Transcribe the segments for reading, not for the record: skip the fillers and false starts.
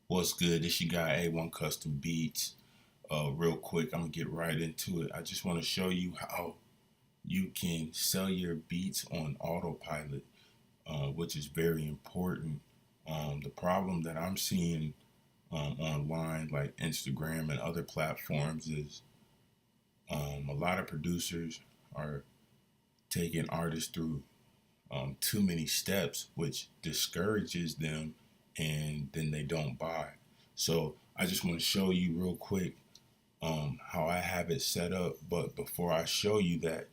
What's good? This your guy A1 Custom Beats. Real quick, I'm gonna get right into it. I just want to show you how you can sell your beats on autopilot, which is very important. The problem that I'm seeing online, like Instagram and other platforms, is a lot of producers are taking artists through too many steps, which discourages them, and then they don't buy. So I just want to show you real quick how I have it set up. But before I show you that,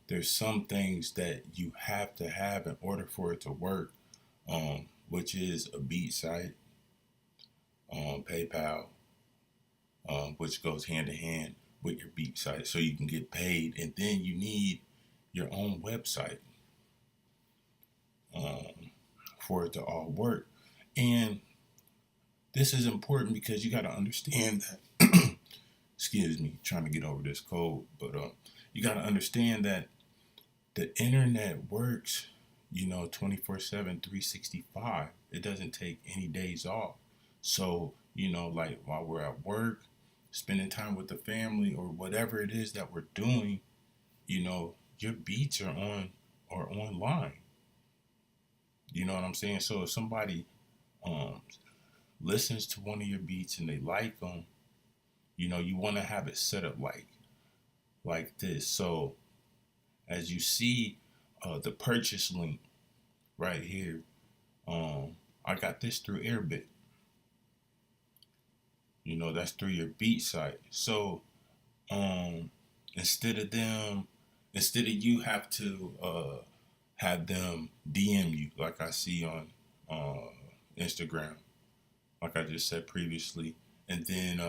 there's some things that you have to have in order for it to work, which is a beat site, PayPal, which goes hand in hand with your beat site so you can get paid. And then you need your own website um, for it to all work. And this is important because you got to understand that, excuse me, trying to get over this cold, but you got to understand that the internet works, 24/7, 365. It doesn't take any days off. So, like while we're at work, spending time with the family or whatever it is that we're doing, your beats are on or online. You know what I'm saying? So if somebody um listens to one of your beats and they like them, you want to have it set up like this. So as you see, the purchase link right here, I got this through Airbit. That's through your beat site. So um, instead of them, instead of you have them DM you like I see on Instagram, like I just said previously, and then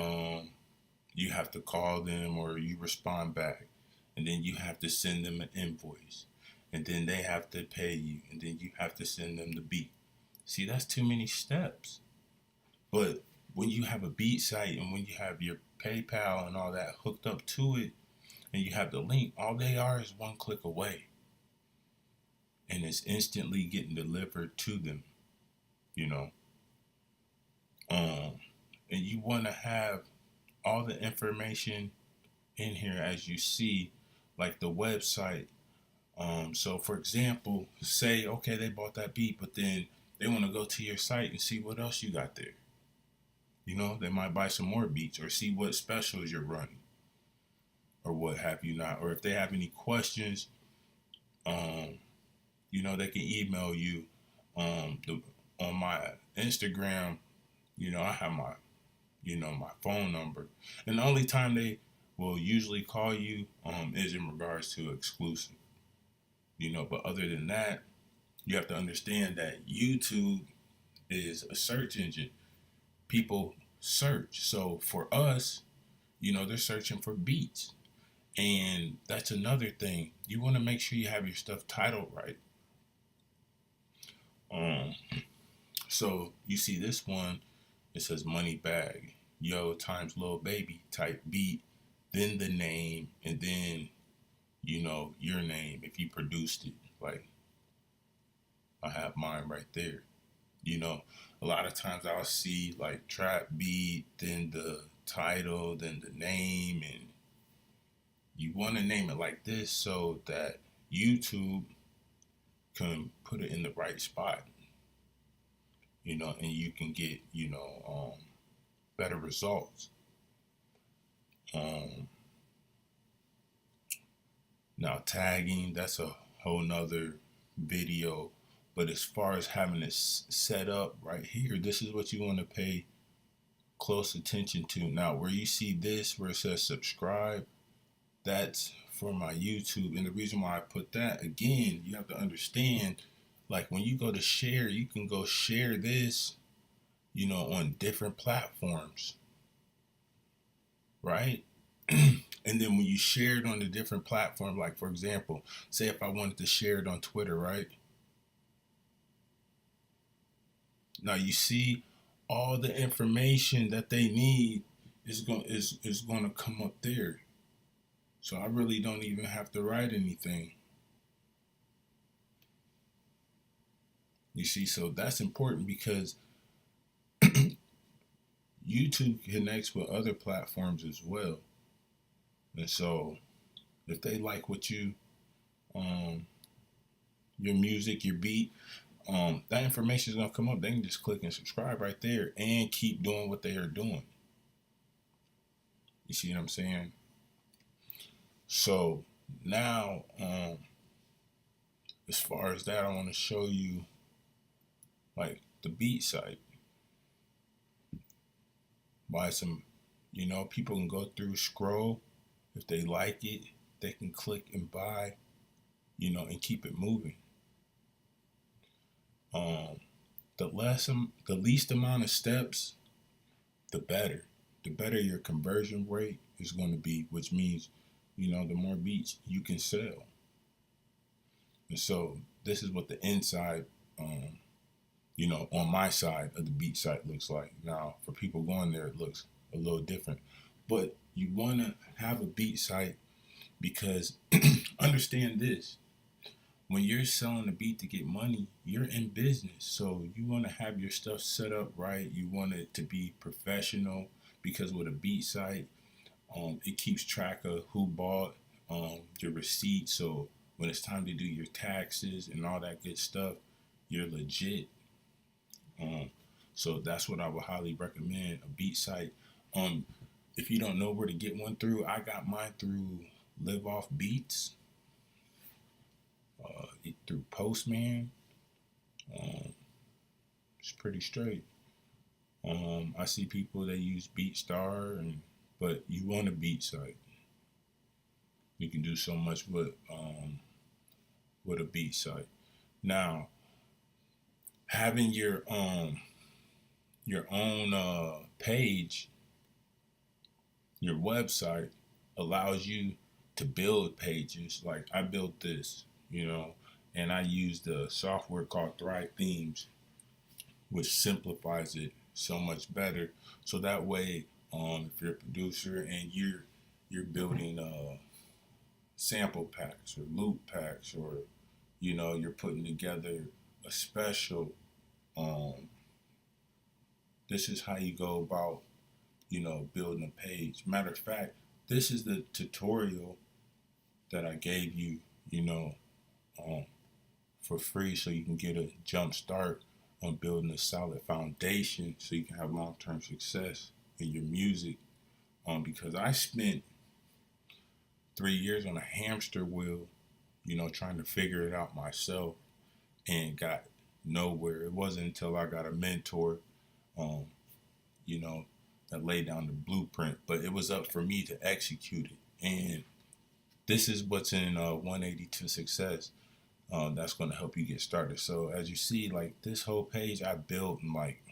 you have to call them or you respond back, and then you have to send them an invoice, and then they have to pay you, and then you have to send them the beat. See, that's too many steps. But when you have a beat site and when you have your PayPal and all that hooked up to it, and you have the link, all they are is one click away, and it's instantly getting delivered to them. You know, um, and you want to have all the information in here as you see, like the website. So for example, say okay, they bought that beat, but then they want to go to your site and see what else you got there. They might buy some more beats or see what specials you're running or what have you not. Or if they have any questions, um, they can email you. On my Instagram, I have my phone number, and the only time they will usually call you is in regards to exclusive. But other than that, you have to understand that YouTube is a search engine. People search. So for us, they're searching for beats. And that's another thing. You want to make sure you have your stuff titled right. Um, so you see this one, it says Money Bag, Yo times Lil Baby type beat, then the name, and then, your name if you produced it. Like I have mine right there. You know, a lot of times I'll see like trap beat, then the title, then the name, and you want to name it like this so that YouTube can put it in the right spot, and you can get, better results. Um, Now, tagging, that's a whole nother video. But as far as having it set up right here, this is what you want to pay close attention to. Now, where you see this, where it says subscribe, that's for my YouTube. And the reason why I put that, again, you have to understand, like when you go to share, you can go share this, on different platforms, right? And then when you share it on a different platform, like for example, say if I wanted to share it on Twitter, right? Now you see all the information that they need is going to come up there. So I really don't even have to write anything. You see, so that's important because YouTube connects with other platforms as well. And so if they like what you um your music, your beat, that information is gonna come up. They can just click and subscribe right there and keep doing what they are doing. You see what I'm saying? So now, as far as that, I want to show you like the beat site. Buy some, people can go through, scroll. If they like it, they can click and buy, and keep it moving. Um, the least amount of steps, the better. The better your conversion rate is going to be, which means, the more beats you can sell. And so this is what the inside, on my side of the beat site looks like. Now, for people going there, it looks a little different. But you want to have a beat site because understand this. When you're selling a beat to get money, you're in business. So you want to have your stuff set up right. You want it to be professional because with a beat site, it keeps track of who bought, your receipts. So when it's time to do your taxes and all that good stuff, you're legit. So that's what I would highly recommend, a beat site. If you don't know where to get one through, I got mine through Live Off Beats, through Postman. It's pretty straight. I see people that use BeatStar, but you want a beat site. You can do so much with a beat site. Now, having your own page, your website allows you to build pages. Like I built this, and I used a software called Thrive Themes, which simplifies it so much better. So that way, if you're a producer and you're building sample packs or loop packs, or you're putting together a special, this is how you go about building a page. Matter of fact, this is the tutorial that I gave you, um, for free, so you can get a jump start on building a solid foundation so you can have long-term success in your music. Because I spent 3 years on a hamster wheel, trying to figure it out myself and got nowhere. It wasn't until I got a mentor, um, that laid down the blueprint, but it was up for me to execute it. And this is what's in 180 to Success. That's going to help you get started. So as you see, like this whole page I built in like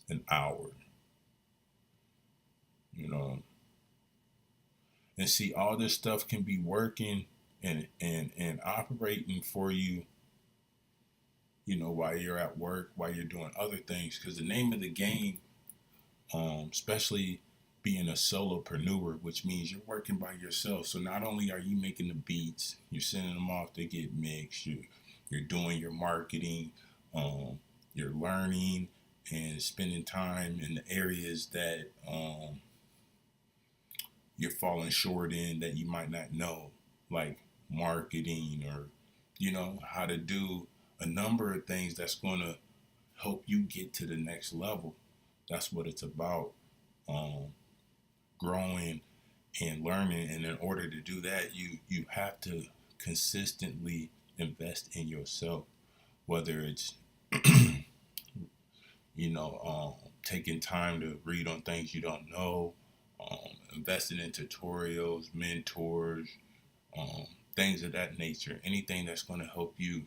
an hour, and see all this stuff can be working and operating for you, while you're at work, while you're doing other things. Because the name of the game, especially being a solopreneur, which means you're working by yourself. So not only are you making the beats, you're sending them off to get mixed, you're doing your marketing, you're learning and spending time in the areas that you're falling short in that you might not know, like marketing, or how to do a number of things that's going to help you get to the next level. That's what it's about. Growing and learning, and in order to do that, you have to consistently invest in yourself, whether it's taking time to read on things you don't know, investing in tutorials, mentors, things of that nature, anything that's going to help you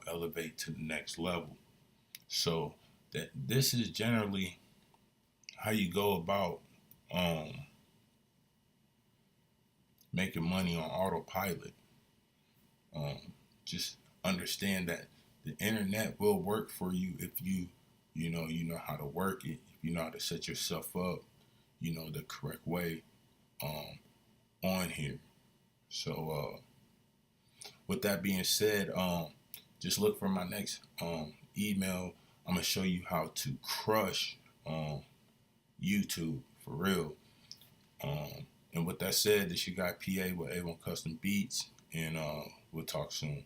elevate to the next level. So that this is generally how you go about making money on autopilot. Just understand that the internet will work for you if you know how to work it, if you know how to set yourself up, the correct way on here. So with that being said, just look for my next email. I'm gonna show you how to crush YouTube for real. And with that said, this you got PA with A1 Custom Beats, and we'll talk soon.